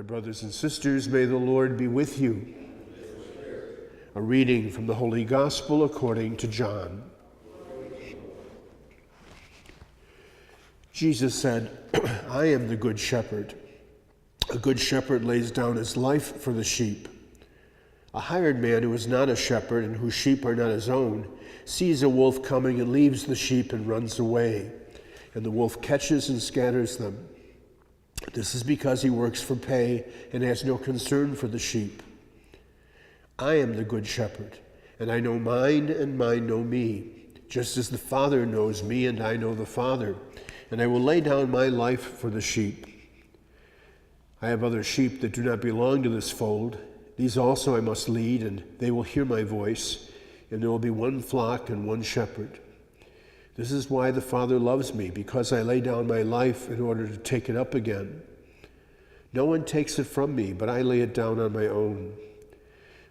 My brothers and sisters, may the Lord be with you. A reading from the Holy Gospel according to John. Jesus said, I am the good shepherd. A good shepherd lays down his life for the sheep. A hired man who is not a shepherd and whose sheep are not his own sees a wolf coming and leaves the sheep and runs away, and the wolf catches and scatters them. This is because he works for pay and has no concern for the sheep. I am the good shepherd, and I know mine, and mine know me, just as the Father knows me, and I know the Father, and I will lay down my life for the sheep. I have other sheep that do not belong to this fold. These also I must lead, and they will hear my voice, and there will be one flock and one shepherd. This is why the Father loves me, because I lay down my life in order to take it up again. No one takes it from me, but I lay it down on my own.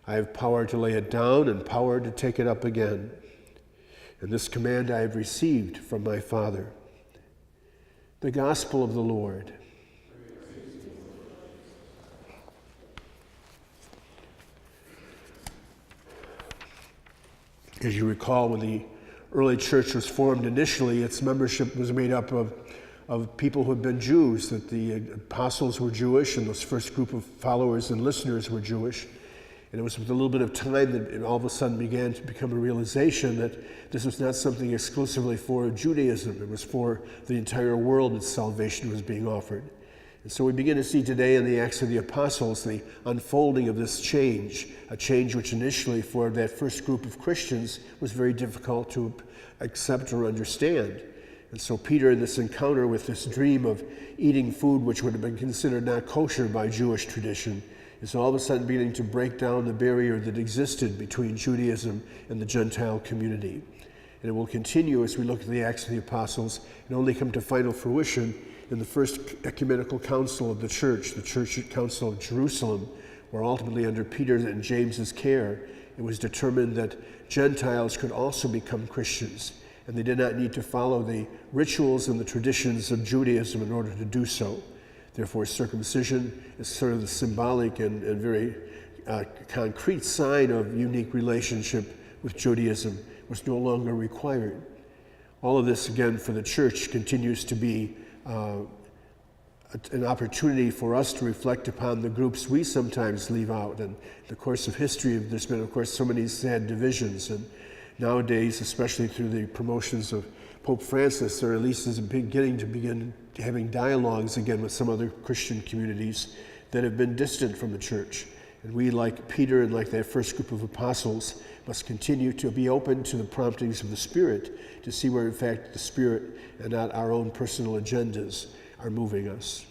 I have power to lay it down and power to take it up again. And this command I have received from my Father. The Gospel of the Lord. As you recall, when the early church was formed initially, its membership was made up of people who had been Jews, that the apostles were Jewish, and this first group of followers and listeners were Jewish. And it was with a little bit of time that it all of a sudden began to become a realization that this was not something exclusively for Judaism. It was for the entire world that salvation was being offered. And so we begin to see today in the Acts of the Apostles the unfolding of this change, a change which initially for that first group of Christians was very difficult to accept or understand. And so Peter, in this encounter with this dream of eating food which would have been considered not kosher by Jewish tradition, is all of a sudden beginning to break down the barrier that existed between Judaism and the Gentile community. And it will continue as we look at the Acts of the Apostles and only come to final fruition in the first ecumenical council of the Church Council of Jerusalem, where ultimately under Peter and James's care, it was determined that Gentiles could also become Christians, and they did not need to follow the rituals and the traditions of Judaism in order to do so. Therefore, circumcision is sort of the symbolic and very concrete sign of unique relationship with Judaism was no longer required. All of this, again, for the church continues to be an opportunity for us to reflect upon the groups we sometimes leave out. And in the course of history, there's been, of course, so many sad divisions. And nowadays, especially through the promotions of Pope Francis, there at least is beginning to having dialogues again with some other Christian communities that have been distant from the church. And we, like Peter and like that first group of apostles, must continue to be open to the promptings of the Spirit to see where, in fact, the Spirit and not our own personal agendas are moving us.